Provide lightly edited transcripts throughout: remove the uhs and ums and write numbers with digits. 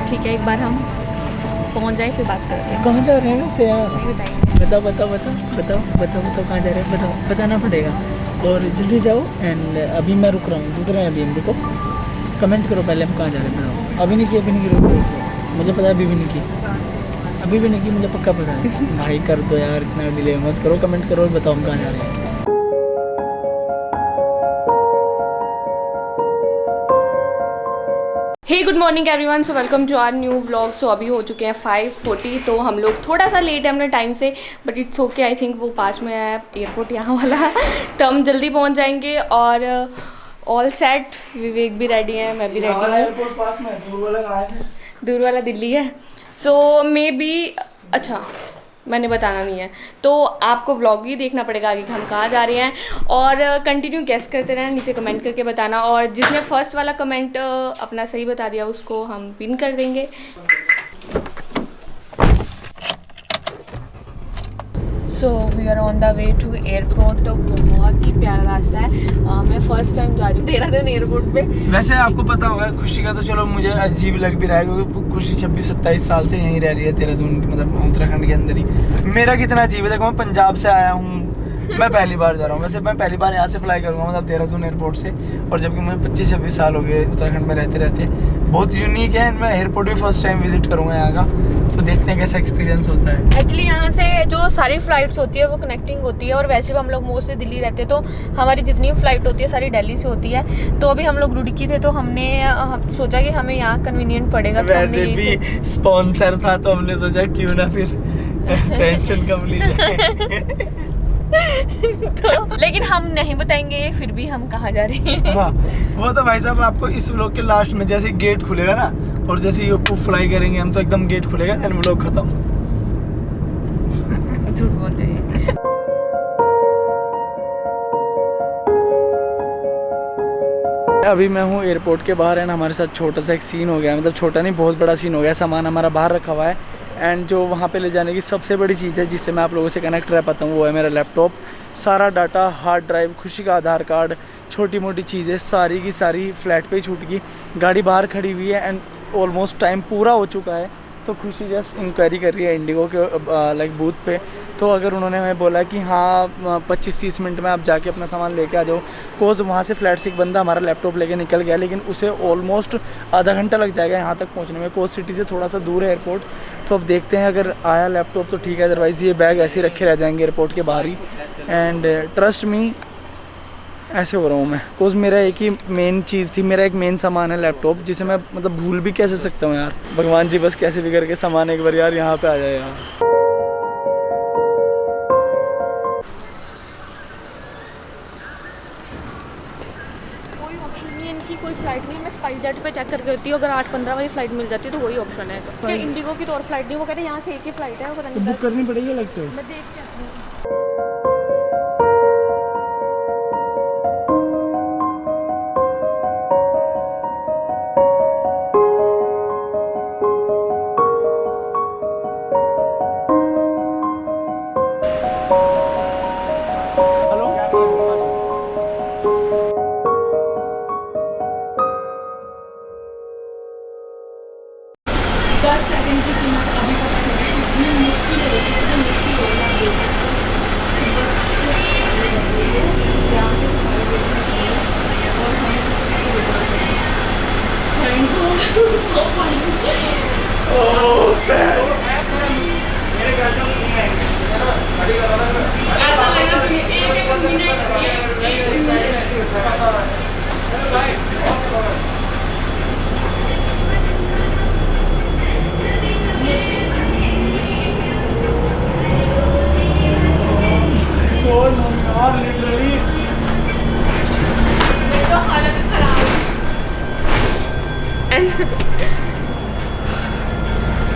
ठीक है, एक बार हम पहुंच जाए फिर बात करते हैं। कहाँ जा रहे हैं वैसे यार? नहीं बताएंगे। बताओ कहाँ जा रहे हैं? बताना पड़ेगा और जल्दी जाओ। एंड अभी मैं रुक रहा हूँ, अभी हम रुको। कमेंट करो पहले हम कहाँ जा रहे हैं, बताओ। अभी नहीं की रुको। मुझे पता है अभी भी नहीं की, मुझे पक्का पता है। भाई कर दो यार, इतना डिले मत करो, कमेंट करो और बताओ हम कहाँ जा रहे हैं। Hey good morning everyone, so welcome to our new vlog. सो अभी हो चुके हैं 5:40, तो हम लोग थोड़ा सा लेट है अपने टाइम से, but it's okay. I think वो पास में है एयरपोर्ट यहाँ वाला तो हम जल्दी पहुँच जाएंगे। और ऑल सेट, विवेक भी रेडी है, मैं भी रेडी हूँ। एयरपोर्ट पास में, दूर वाला दिल्ली है। सो मे बी, अच्छा मैंने बताना नहीं है, तो आपको व्लॉग ही देखना पड़ेगा आगे कि हम कहाँ जा रहे हैं। और कंटिन्यू गेस करते रहना, नीचे कमेंट करके बताना। और जिसने फर्स्ट वाला कमेंट अपना सही बता दिया उसको हम पिन कर देंगे। So we are on the way to airport. बहुत ही प्यारा रास्ता है। मैं फर्स्ट टाइम जा रही हूँ देहरादून एयरपोर्ट पे। वैसे आपको पता होगा खुशी का तो चलो मुझे अजीब लग भी रहा है, क्योंकि खुशी 26-27 साल से यहीं रह रही है देहरादून, मतलब उत्तराखंड के अंदर ही। मेरा कितना अजीब है, देखो मैं पंजाब से आया हूँ, मैं पहली बार जा रहा हूँ। वैसे मैं पहली बार यहाँ से फ्लाई करूँगा, मतलब देहरादून एयरपोर्ट से। और जबकि मुझे 25-26 साल हो गए उत्तराखंड में रहते बहुत यूनिक है। मैं एयरपोर्ट भी फर्स्ट टाइम विजिट करूँगा यहाँ का, तो देखते हैं कैसा एक्सपीरियंस होता है। एक्चुअली यहाँ से जो सारी फ्लाइट्स होती है वो कनेक्टिंग होती है, और वैसे भी हम लोग मोस्टली दिल्ली रहते हैं, तो हमारी जितनी फ्लाइट होती है सारी दिल्ली से होती है। तो अभी हम लोग रुड़की थे, तो हमने सोचा कि हमें यहाँ कन्वीनियंट पड़ेगा। वैसे भी स्पॉन्सर था तो हमने सोचा क्यों ना फिर टेंशन कम ली जाए। तो लेकिन हम नहीं बताएंगे फिर भी हम कहाँ जा रहे हैं। हाँ, वो तो भाई साहब आपको इस व्लॉग के लास्ट में जैसे गेट खुलेगा ना, और जैसे ये ऊपर फ्लाई करेंगे हम, तो एकदम गेट खुलेगा, देन व्लॉग खत्म। झूठ बोल रहे हैं। अभी मैं हूँ एयरपोर्ट के बाहर, एंड हमारे साथ छोटा सा एक सीन हो गया, मतलब छोटा नहीं बहुत बड़ा सीन हो गया। सामान हमारा बाहर रखा हुआ है, एंड जो वहाँ पे ले जाने की सबसे बड़ी चीज़ है जिससे मैं आप लोगों से कनेक्ट रह पाता हूँ, वो है मेरा लैपटॉप। सारा डाटा, हार्ड ड्राइव, खुशी का आधार कार्ड, छोटी मोटी चीज़ें सारी की सारी फ्लैट पे ही छूट गई। गाड़ी बाहर खड़ी हुई है, एंड ऑलमोस्ट टाइम पूरा हो चुका है। तो खुशी जस्ट इंक्वायरी कर रही है इंडिगो के लाइक बूथ पे। तो अगर उन्होंने हमें बोला कि हाँ 25-30 मिनट में आप जाके अपना सामान लेके आ जाओ, कोज वहाँ से फ्लैट से एक बंदा हमारा लैपटॉप लेके निकल गया, लेकिन उसे ऑलमोस्ट आधा घंटा लग जाएगा यहाँ तक पहुँचने में। कोज सिटी से थोड़ा सा दूर है एयरपोर्ट। तो अब देखते हैं, अगर आया लैपटॉप तो ठीक है, अदरवाइज़ ये बैग ऐसे ही रखे रह जाएंगे एयरपोर्ट के बाहर ही। एंड ट्रस्ट मी, ऐसे हो रहा हूँ मैं, कोज मेरा एक ही मेन चीज़ थी, मेरा एक मेन सामान है लैपटॉप, जिसे मैं मतलब भूल भी कैसे सकता हूँ यार। भगवान जी बस कैसे भी करके सामान एक बार यार यहाँ पे आ जाए यार। कोई ऑप्शन नहीं है इनकी, कोई फ्लाइट नहीं। मैं स्पाइस जेट पे चेक करके होती हूँ, अगर 8:15 वाली फ्लाइट मिल जाती है तो वही ऑप्शन है। क्या इंडिगो की तो और फ्लाइट नहीं, वो कहते हैं यहाँ से एक ही फ्लाइट है, वो पता नहीं बुक करनी पड़ेगी अलग से। मैं देख के आती हूँ।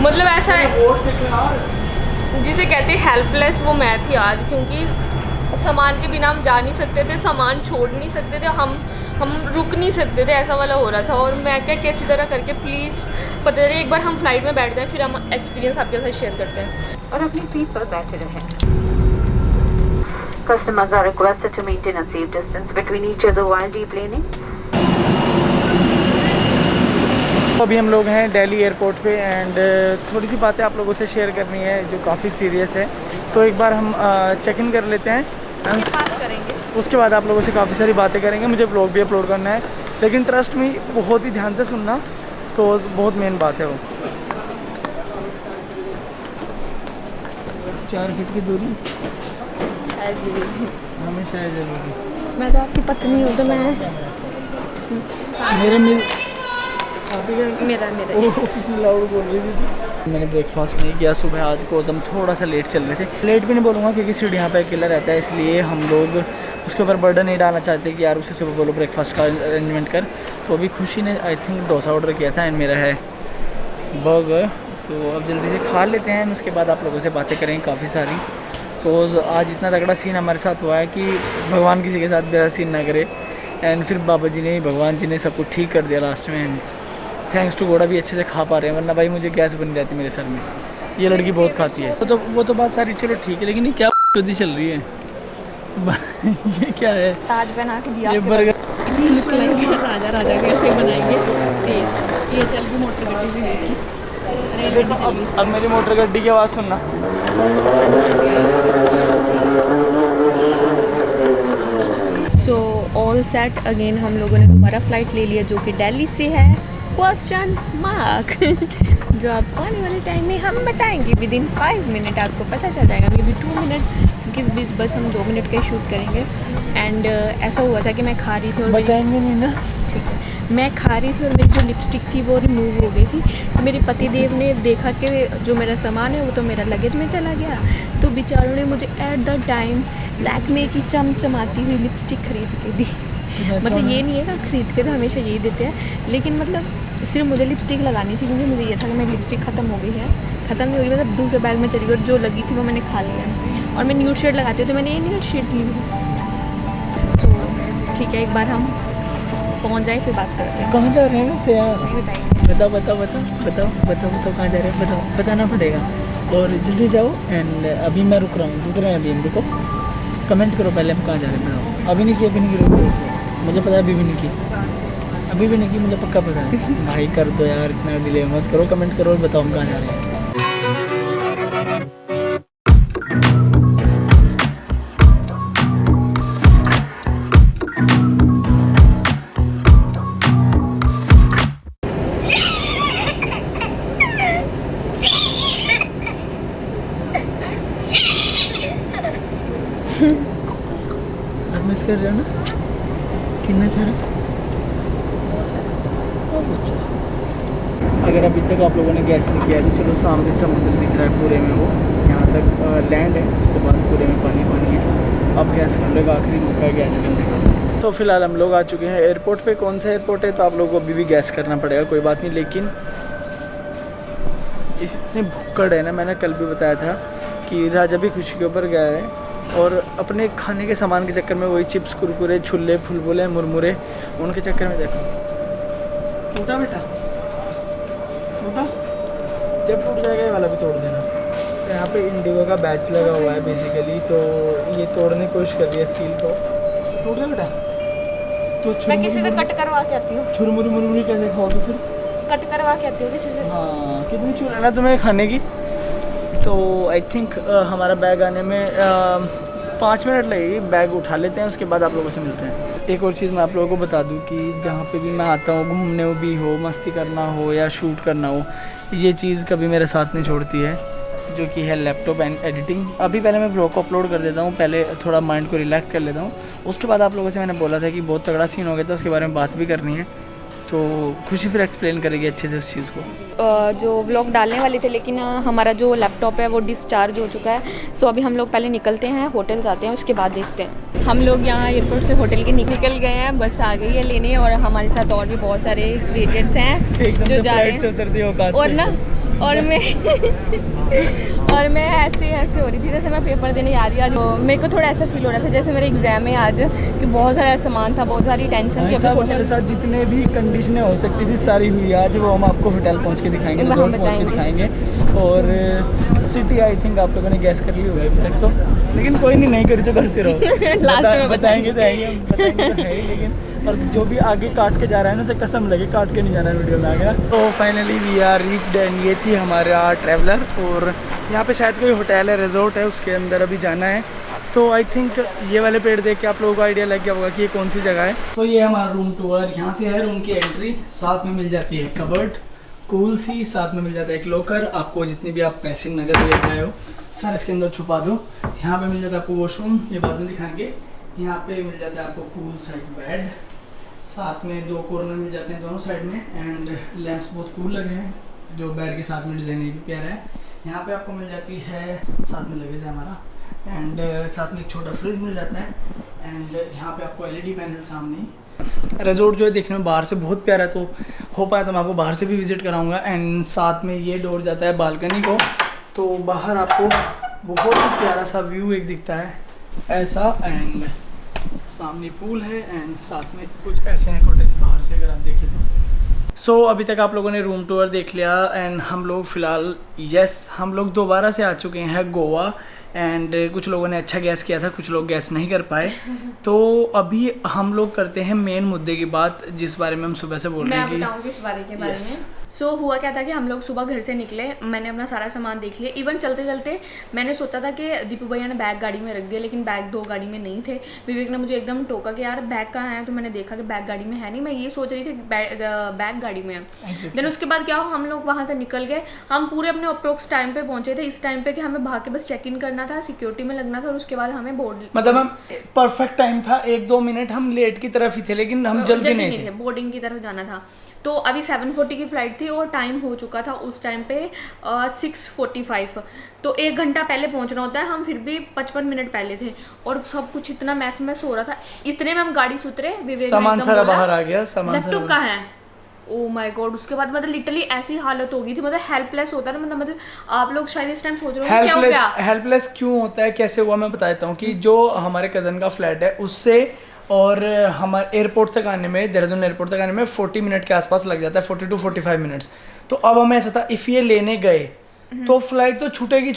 मतलब ऐसा है जिसे कहते हैं हेल्पलेस, वो मैं थी आज, क्योंकि सामान के बिना हम जा नहीं सकते थे, सामान छोड़ नहीं सकते थे, हम रुक नहीं सकते थे, ऐसा वाला हो रहा था। और मैं क्या किसी तरह करके प्लीज़ पता चले एक बार हम फ्लाइट में बैठ जाएं, फिर हम एक्सपीरियंस आपके साथ शेयर करते हैं। और अपनी सीट पर बैठे रहें। Customers are requested to maintain a safe distance between each other while deplaning. अभी हम लोग हैं दिल्ली एयरपोर्ट पे एंड थोड़ी सी बातें आप लोगों से शेयर करनी है जो काफ़ी सीरियस है। तो एक बार हम चेक इन कर लेते हैं एंड पास करेंगे। उसके बाद आप लोगों से काफ़ी सारी बातें करेंगे। मुझे व्लॉग भी अपलोड करना है, लेकिन ट्रस्ट में बहुत ही ध्यान से सुनना, तो बहुत मेन बात है वो। 4 फीट की दूरी हमेशा है जरूरी। मैं तो आपकी पत्नी हूँ, तो मैं मेरा लाउड बोल रही थी। मैंने ब्रेकफास्ट नहीं किया सुबह आज को, हम थोड़ा सा लेट चल रहे थे। लेट भी नहीं बोलूँगा क्योंकि सीढ़ी यहाँ पे अकेला रहता है, इसलिए हम लोग उसके ऊपर बर्डन नहीं डालना चाहते कि यार उसे सुबह बोलो ब्रेकफास्ट का अरेंजमेंट कर। तो अभी खुशी ने आई थिंक डोसा ऑर्डर किया था एंड मेरा है बर्गर। तो अब जल्दी से खा लेते हैं, उसके बाद आप लोगों से बातें करेंगे काफ़ी सारी। तो आज इतना तगड़ा सीन हमारे साथ हुआ है कि भगवान किसी के साथ बेहद सीन ना करे। एंड फिर बाबा जी ने, भगवान जी ने सब कुछ ठीक कर दिया लास्ट में। थैंक्स टू घोड़ा भी अच्छे से खा पा रहे हैं, वरना भाई मुझे गैस बन जाती मेरे सर में। ये लड़की बहुत खाती है। तो वो तो बात सारी चलो ठीक है, लेकिन ये क्या चल रही है ये क्या है? ताज बना के दिया ये बर्गर राजा राजा कैसे बनाएंगे तेज। ये चल गई मोटर गड्डी भी देखी, रेलगड्डी चल गई। अब मेरी मोटर गड्डी की आवाज़ सुनना। सो ऑल सेट अगेन, हम लोगों ने दोबारा फ़्लाइट ले लिया जो कि दिल्ली से है। क्वेश्चन मार्क जो आपको आने वाले टाइम में हम बताएंगे। विद इन 5 मिनट आपको पता चल जाएगा, मे बी 2 मिनट, किस बीच बस हम 2 मिनट का शूट करेंगे। एंड ऐसा हुआ था कि मैं खा रही थी और बताएंगे नहीं ना, ठीक है, मैं खा रही थी और मेरी जो लिपस्टिक थी वो रिमूव हो गई थी। तो मेरे पतिदेव ने देखा कि जो मेरा सामान है वो तो मेरा लगेज में चला गया, तो बेचारों ने मुझे एट द टाइम लैक्मे की चमचमाती हुई लिपस्टिक खरीद के दी। मतलब ये नहीं है कि खरीद के तो हमेशा यही देते हैं, लेकिन मतलब सिर्फ मुझे लिपस्टिक लगानी थी क्योंकि मुझे ये था कि मेरी लिपस्टिक ख़त्म हो गई है। ख़त्म नहीं होगी, मतलब दूसरे बैग में चली गई और जो लगी थी वो मैंने खा लिया। और मैं न्यूड शेड लगाती हूँ तो मैंने ये न्यूड शेड ली। सो ठीक है, एक बार हम पहुँच जाए फिर बात करते हैं। कहाँ जा रहे हैं वैसे यार? नहीं बताइए। बताओ बताओ बताओ बताओ बताओ बताओ कहाँ जा रहे हैं? बताओ, बताना पड़ेगा और जल्दी जाओ। एंड अभी मैं रुक रहा हूँ, रुक रहे हैं अभी हम। रुको, कमेंट करो पहले हम कहाँ जा रहे हैं, बताओ। अभी नहीं की, अभी नहीं की, मुझे पता है अभी भी नहीं की, अभी भी नहीं की, मुझे पक्का पता है। भाई कर दो यार, इतना डिले मत करो, कमेंट करो और बताओ हम कहाँ जा रहे हैं। मिस कर रहे हो ना? कितना सारा? अगर अभी तक आप लोगों ने गैस नहीं किया तो चलो, सामने समुद्र दिख रहा है पूरे में, वो यहाँ तक लैंड है, उसके बाद पूरे में पानी पानी है। अब गैस कर लो, आखिरी मौका है गैस करने का। तो फिलहाल हम लोग आ चुके हैं एयरपोर्ट पे। कौन सा एयरपोर्ट है तो आप लोगों को अभी भी गैस करना पड़ेगा, कोई बात नहीं। लेकिन इतनी भुक्कड़ है ना, मैंने कल भी बताया था कि राजा भी खुशी के ऊपर गया है और अपने खाने के सामान के चक्कर में, वही चिप्स, कुरकुरे, छुल्ले, फुलबुले, मुरमुरे, उनके चक्कर में देखो टूटा बेटा, टूटा। जब टूट जाएगा ये वाला भी तोड़ देना। तो यहाँ पे इंडिगो का बैच लगा हुआ है बेसिकली, तो ये तोड़ने की कोशिश कर रही है सील को। टूट गया बेटा तो मैं किसी से कट करवा के आती हूँ। छुरमुरी मुरमुरी कैसे खाओगे फिर? कट करवा के आती हूँ किसी से। हाँ, कितनी चुराना तुम्हें खाने की। तो आई थिंक हमारा बैग आने में 5 मिनट लगेगी। बैग उठा लेते हैं, उसके बाद आप लोगों से मिलते हैं। एक और चीज़ मैं आप लोगों को बता दूं कि जहाँ पे भी मैं आता हूँ, घूमने भी हो, मस्ती करना हो या शूट करना हो, ये चीज़ कभी मेरे साथ नहीं छोड़ती है, जो कि है लैपटॉप एंड एडिटिंग। अभी पहले मैं व्लॉग को अपलोड कर देता हूँ, पहले थोड़ा माइंड को रिलैक्स कर लेता हूँ। उसके बाद आप लोगों से मैंने बोला था कि बहुत तगड़ा सीन हो गया था, उसके बारे में बात भी करनी है, तो खुशी फिर एक्सप्लेन करेगी अच्छे से उस चीज़ को। जो व्लॉग डालने वाले थे, लेकिन हमारा जो लैपटॉप है वो डिस्चार्ज हो चुका है। सो अभी हम लोग पहले निकलते हैं, होटल जाते हैं, उसके बाद देखते हैं। हम लोग यहाँ एयरपोर्ट से होटल के निकल गए हैं, बस आ गई है लेने, और हमारे साथ और भी बहुत सारे क्रिएटर्स हैं जो जा रहे हैं। और ना, और मैं ऐसे हो रही थी जैसे मैं पेपर देने जा रही आज। तो मेरे को थोड़ा ऐसा फील हो रहा था जैसे मेरा एग्जाम है आज, कि बहुत सारा सामान था, बहुत सारी टेंशन थी। हमारे साथ जितने भी कंडीशनें हो सकती थी सारी हुई आज, वो हम आपको होटल पहुंच के दिखाएंगे, रिजॉर्ट पहुंच के दिखाएंगे। और सिटी आई थिंक आप लोगों ने गैस कर ली होगी अभी तक तो, लेकिन कोई नहीं करी तो करते रहो। लास्ट में बताएंगे तो है ही, लेकिन और जो भी आगे काट के जा रहा है ना उसे कसम लगे काट के नहीं जाना है वीडियो में आगे। तो finally we are reached and ये थी हमारा ट्रैवलर। और यहाँ पे शायद कोई होटल है, रिजॉर्ट है, उसके अंदर अभी जाना है। तो आई थिंक ये वाले पेड़ देख के आप लोगों को आइडिया लग गया होगा कि ये कौन सी जगह है। तो ये हमारा रूम टूर, यहाँ से है रूम की एंट्री, साथ में मिल जाती है कबर्ड कूल सी, साथ में मिल जाता है एक लॉकर। आपको जितनी भी आप पैसे नगद लेके आए हो सर इसके अंदर छुपा दो। यहाँ पे मिल जाता है आपको वॉशरूम, ये बाद में दिखाएंगे। यहाँ पे मिल जाता है आपको कूल साइड बेड, साथ में 2 कॉर्नर मिल जाते हैं दोनों साइड में। एंड लैंप्स बहुत कूल लग रहे हैं, जो बेड के साथ में डिज़ाइन भी प्यारा है। यहाँ पे आपको मिल जाती है, साथ में लगेज है हमारा, एंड साथ में एक छोटा फ्रिज मिल जाता है। एंड यहाँ पे आपको LED पैनल सामने। रिजॉर्ट जो है देखने में बाहर से बहुत प्यारा है, तो हो पाया तो मैं आपको बाहर से भी विजिट कराऊंगा। एंड साथ में ये डोर जाता है बालकनी को, तो बाहर आपको बहुत ही प्यारा सा व्यू एक दिखता है ऐसा। एंड सामने पूल है एंड साथ में कुछ ऐसे हैं कॉटेज बाहर से अगर आप देखें तो। सो अभी तक आप लोगों ने रूम टूर देख लिया एंड हम लोग फ़िलहाल हम लोग दोबारा से आ चुके हैं गोवा। एंड कुछ लोगों ने अच्छा गैस किया था, कुछ लोग गैस नहीं कर पाए। तो अभी हम लोग करते हैं मेन मुद्दे की बात, जिस बारे में हम सुबह से बोल रहे हैं। मैं बताऊंगी इस बारे के बारे में। सो हुआ क्या था कि हम लोग सुबह घर से निकले, मैंने अपना सारा सामान देख लिया। इवन चलते चलते मैंने सोचा था कि दीपू भैया ने बैग गाड़ी में रख दिया, लेकिन बैग 2 गाड़ी में नहीं थे। विवेक ने मुझे एकदम टोका कि यार बैग कहाँ है, तो मैंने देखा कि बैग गाड़ी में है नहीं। मैं ये सोच रही थी बैग गाड़ी में है। देन उसके बाद क्या हुआ, हम लोग वहाँ से निकल गए। हम पूरे अपने अप्रोक्स टाइम पे पहुंचे थे, इस टाइम पे कि हमें भाग के बस चेक इन करना था, सिक्योरिटी में लगना था और उसके बाद हमें बोर्ड, मतलब हम परफेक्ट टाइम था, 1-2 मिनट हम लेट की तरफ ही थे, लेकिन हम जल्दी नहीं थे, बोर्डिंग की तरफ जाना था। तो अभी 7:40 की फ़्लाइट थी और टाइम हो चुका था उस टाइम पे 6:45। तो 1 घंटा पहले पहुंचना होता है, हम फिर भी 55 मिनट पहले थे और सब कुछ इतना मैस हो रहा था। इतने में हम गाड़ी से उतरे, विवेक सामान सारा बाहर आ गया, सामान लैपटॉप कहाँ है, ओ माय गॉड। उसके बाद मतलब लिटरली ऐसी हालत हो गई थी, मतलब हेल्पलेस होता है ना, मतलब आप लोग शायद इस टाइम सोच रहे हो क्या हो गया। हेल्पलेस क्यों होता है, कैसे हुआ, मैं बता देता हूँ कि जो हमारे कज़न का फ्लैट है उससे और हमारे एयरपोर्ट तक आने में, देहरादून एयरपोर्ट तक आने में 40 मिनट के आसपास लग जाता है, 40 to 45 मिनट्स। तो अब हमें ऐसा था इफ़ ये लेने गए तो फ्लाइट तो छूटेगी।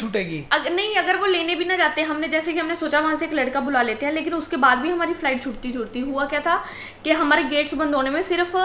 अगर वो लेने भी ना जाते, हमने सोचा वहाँ से एक लड़का बुला लेते हैं, लेकिन उसके बाद भी हमारी फ्लाइट छूटती हुआ क्या था कि हमारे गेट्स बंद होने में सिर्फ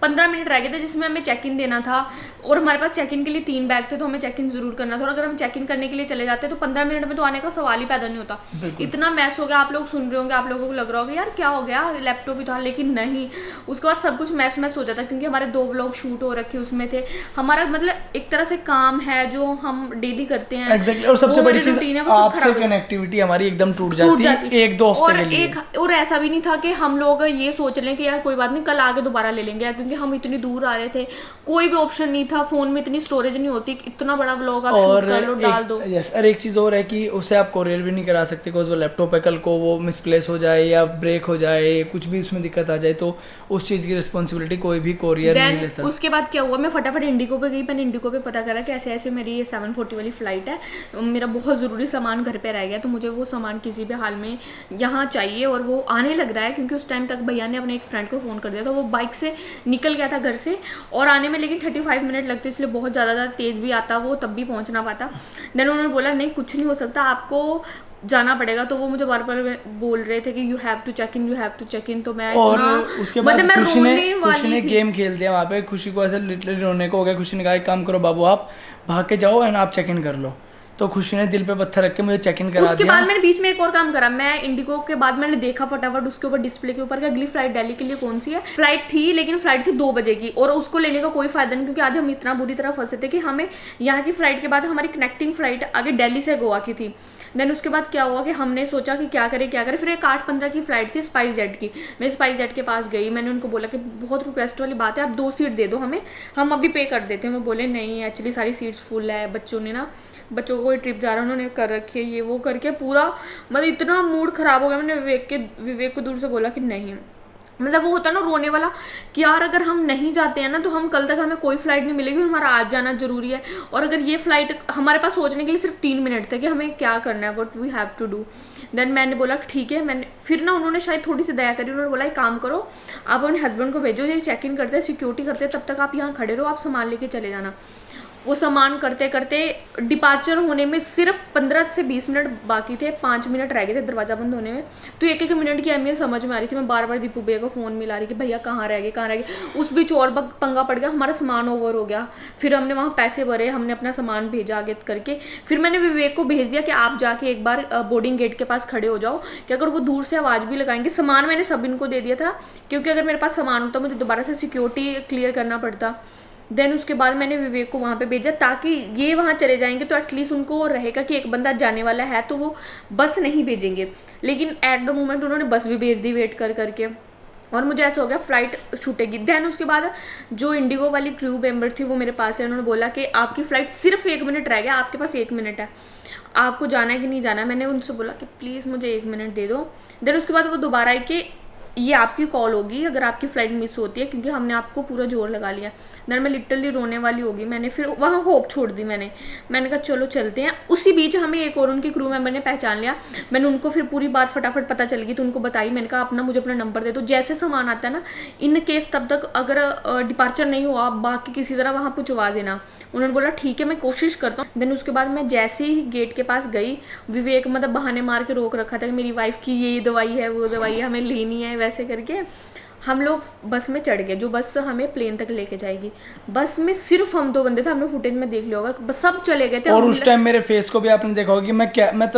15 मिनट रह गए थे, जिसमें हमें चेक इन देना था। और हमारे पास चेक इन के लिए 3 बैग थे, तो हमें चेक इन जरूर करना था। और अगर हम चेक इन करने के लिए चले जाते तो 15 मिनट में तो आने का सवाल ही पैदा नहीं होता। इतना मैस हो गया, आप लोग सुन रहे होंगे, आप लोगों को लग रहा होगा यार क्या हो गया, लैपटॉप ही था, लेकिन नहीं। उसके बाद सब कुछ मैस हो जाता, क्योंकि हमारे 2 व्लॉग शूट हो रखे उसमें थे। हमारा मतलब एक तरह से काम है जो हम डेली करते हैं। एग्जैक्टली। और सबसे बड़ी चीज आपसे कनेक्टिविटी हमारी एकदम टूट जाती है 1-2 हफ्ते के लिए। और ऐसा भी नहीं था कि हम लोग ये सोच लें कि यार कोई बात नहीं कल आगे दोबारा ले लेंगे, क्योंकि हम इतनी दूर आ रहे थे, कोई भी ऑप्शन नहीं था, फोन में इतनी स्टोरेज नहीं होती, इतना बड़ा व्लॉग आप शूट कर लो, डाल दो। यस, और एक चीज़ और है कि उसे आप कोरियर भी नहीं करा सकते, बिकॉज वो लैपटॉप है, कल को वो मिसप्लेस हो जाए या ब्रेक हो जाए, कुछ भी उसमें दिक्कत आ जाए, तो उस चीज़ की रिस्पॉन्सिबिलिटी कोई भी कोरियर नहीं लेता। उसके बाद क्या हुआ, मैं फटाफट इंडिगो पे गई। मैंने इंडिगो पे पता करा कि ऐसे ऐसे मेरी ये 7:40 वाली फ्लाइट है, मेरा बहुत ज़रूरी सामान घर पे रह गया, तो मुझे वो सामान किसी भी हाल में यहाँ चाहिए। और वो आने लग रहा है, क्योंकि उस टाइम तक भैया ने अपने एक फ्रेंड को फ़ोन कर दिया था, वो बाइक से निकल गया था घर से, और आने में लेकिन 35 मिनट लगते, इसलिए बहुत ज़्यादा तेज़ भी आता वो तब भी पहुँच ना पाता। देन उन्होंने बोला नहीं कुछ नहीं हो सकता, आपको जाना पड़ेगा। तो वो मुझे बार बार बोल रहे थे कि you have to check in, तो मैं और उसके बाद मतलब खुशी ने गेम खेल दिया वहाँ पे। खुशी को ऐसे लिटरली रोने को हो गया। खुशी ने कहा एक काम करो बाबू, आप भाग के जाओ एंड आप चेक इन कर लो। तो खुशी ने दिल पे पत्थर रख के मुझे चेक इन करा दिया। उसके बाद मैंने बीच में एक और काम करा, मैं इंडिगो के बाद मैंने देखा फटाफट उसके ऊपर डिस्प्ले के ऊपर कि अगली फ्लाइट दिल्ली के लिए कौन सी है। फ्लाइट थी, लेकिन फ्लाइट थी 2 बजे की, और उसको लेने का कोई फायदा नहीं, क्योंकि आज हम इतना बुरी तरह फंसे थे कि हमें यहाँ की फ्लाइट के बाद हमारी कनेक्टिंग फ्लाइट आगे दिल्ली से गोवा की थी। देन उसके बाद क्या हुआ कि हमने सोचा कि क्या करें। फिर एक 8:15 की फ्लाइट थी स्पाइस जेट की। मैं स्पाइस जेट के पास गई, मैंने उनको बोला कि बहुत रिक्वेस्ट वाली बात है, आप 2 सीट दे दो हमें, हम अभी पे कर देते हैं। वो बोले नहीं एक्चुअली सारी सीट्स फुल है, बच्चों को कोई ट्रिप जा रहा है, उन्होंने कर रखी है, ये वो करके पूरा मतलब इतना मूड ख़राब हो गया। मैंने विवेक को दूर से बोला कि नहीं, मतलब वो होता है ना रोने वाला कि यार अगर हम नहीं जाते हैं ना तो हम कल तक हमें कोई फ्लाइट नहीं मिलेगी, हमारा आज जाना जरूरी है। और अगर ये फ्लाइट हमारे पास सोचने के लिए सिर्फ 3 मिनट थे कि हमें क्या करना है, what we have to do. Then मैंने बोला ठीक है। मैंने फिर ना उन्होंने शायद थोड़ी सी दया करी, उन्होंने बोला एक काम करो, आप अपने हस्बैंड को भेजो, ये चेक इन करते हैं, सिक्योरिटी करते हैं, तब तक आप यहाँ खड़े रहो, आप सामान लेके चले जाना। वो सामान करते करते डिपार्चर होने में सिर्फ 15 से 20 मिनट बाकी थे, 5 मिनट रह गए थे दरवाज़ा बंद होने में। तो एक एक मिनट की अहमियत समझ में आ रही थी। मैं बार बार दीपू भैया को फ़ोन मिला रही कि भैया कहाँ रह गए। उस बीच और पंगा पड़ गया, हमारा सामान ओवर हो गया। फिर हमने वहाँ पैसे भरे, हमने अपना सामान भेजा आगे करके। फिर मैंने विवेक को भेज दिया कि आप जाके एक बार बोर्डिंग गेट के पास खड़े हो जाओ, कि अगर वो दूर से आवाज़ भी लगाएंगे। सामान मैंने सब इनको दे दिया था, क्योंकि अगर मेरे पास सामान होता मुझे दोबारा से सिक्योरिटी क्लियर करना पड़ता। देन उसके बाद मैंने विवेक को वहाँ पे भेजा, ताकि ये वहाँ चले जाएंगे तो एटलीस्ट उनको रहेगा कि एक बंदा जाने वाला है, तो वो बस नहीं भेजेंगे। लेकिन एट द मोमेंट उन्होंने बस भी भेज दी वेट कर करके, और मुझे ऐसा हो गया फ्लाइट छूटेगी। दैन उसके बाद जो इंडिगो वाली क्रू मेंबर थी वो मेरे पास है, उन्होंने बोला कि आपकी फ़्लाइट सिर्फ 1 मिनट रह गया, आपके पास 1 मिनट है, आपको जाना है कि नहीं जाना है। मैंने उनसे बोला कि प्लीज़ मुझे 1 मिनट दे दो। देन उसके बाद वो दोबारा आई कि ये आपकी कॉल होगी अगर आपकी फ़्लाइट मिस होती है, क्योंकि हमने आपको पूरा जोर लगा लिया। देन मैं लिटरली रोने वाली होगी। मैंने फिर वहाँ होप छोड़ दी। मैंने कहा चलो चलते हैं। उसी बीच हमें एक और उनकी क्रू मेंबर ने पहचान लिया। मैंने उनको फिर पूरी बात फटाफट पता चल गई तो उनको बताई। मैंने कहा मुझे अपना नंबर दे दो, जैसे सामान आता है ना, इन केस तब तक अगर डिपार्चर नहीं हुआ बाकी किसी तरह वहाँ पहुँचवा देना। उन्होंने बोला ठीक है मैं कोशिश करता हूँ। देन उसके बाद मैं जैसे ही गेट के पास गई, विवेक मतलब बहाने मार के रोक रखा था कि मेरी वाइफ की ये दवाई है वो दवाई है हमें लेनी है, वैसे करके हम लोग बस में चढ़ गए, जो बस हमें प्लेन तक लेके जाएगी। बस में सिर्फ हम 2 बंदे थे, हमने फुटेज में देख लिया होगा, बस सब चले गए थे। और उस टाइम मेरे फेस को भी आपने देखा होगा कि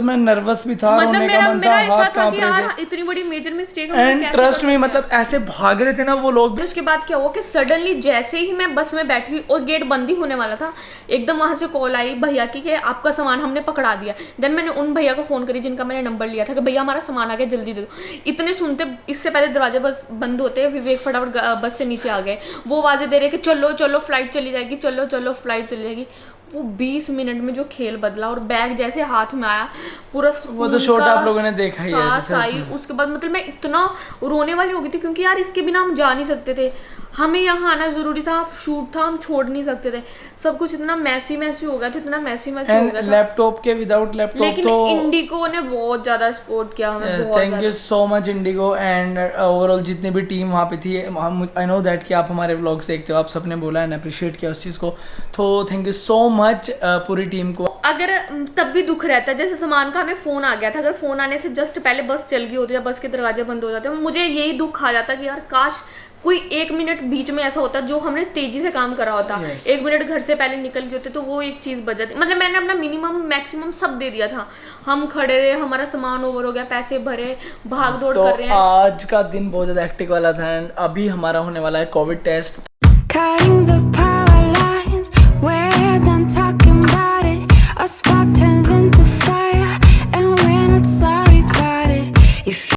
मैं नर्वस भी था, मतलब रोने का मन था, हाथ कांप रहे यार थे। इतनी बड़ी मेजर मिस्टेक एंड ट्रस्ट में मतलब ऐसे भाग रहे थे ना वो लोग। उसके बाद क्या हुआ कि सडनली जैसे ही मैं बस में बैठी और गेट बंद ही होने वाला था, एकदम वहां से कॉल आई भैया की कि आपका सामान हमने पकड़ा दिया। देन मैंने उन भैया को फोन करी जिनका मैंने नंबर लिया था कि भैया हमारा सामान आ गया जल्दी दे दो। इतने सुनते इससे पहले दरवाजे बस बंद होते, विवेक फटाफट बस से नीचे आ गए। वो आवाजें दे रहे कि चलो चलो फ्लाइट चली जाएगी, चलो चलो फ्लाइट चली जाएगी। वो 20 मिनट में जो खेल बदला, और बैग जैसे हाथ में आया पूरा वो तो शॉट आप लोगों ने देखा ही है। उसके बाद मतलब मैं इतना रोने वाली हो गई थी, क्योंकि यार इसके बिना हम जा नहीं सकते थे, हमें यहाँ आना जरूरी था, शूट था, हम छोड़ नहीं सकते थे। सब कुछ इतना मैसी हो गया था, इतना मैसी हो गया था। लैपटॉप के विदाउट लैपटॉप लेकिन तो इंडिगो ने बहुत ज्यादा सपोर्ट किया हमें। Thank you so much Indigo and overall जितनी भी टीम वहाँ पे थी। आई नो दैट कि आप हमारे व्लॉग्स देखते हो, आप सबने बोला एंड अप्रिशिएट किया उस चीज़ को, तो थैंक यू सो मच पूरी टीम को। अगर तब भी दुख रहता है, जैसे सामान का हमें फ़ोन आ गया था, अगर फ़ोन आने से जस्ट पहले बस चल गई होती या बस के दरवाजे बंद हो जाते, मुझे यही दुख आ जाता कि यार काश कोई 1 मिनट बीच में ऐसा होता जो हमने तेजी से काम करा होता। 1 मिनट घर से पहले निकल गए होते तो वो एक चीज़ बच जाती। मतलब मैंने अपना मिनिमम मैक्सिमम सब दे दिया था। हम खड़े रहे, हमारा सामान ओवर हो गया, पैसे भरे, भाग दौड़ कर रहे हैं। आज का दिन बहुत ज़्यादा एक्टिव वाला था एंड अभी हमारा होने वाला है कोविड टेस्ट।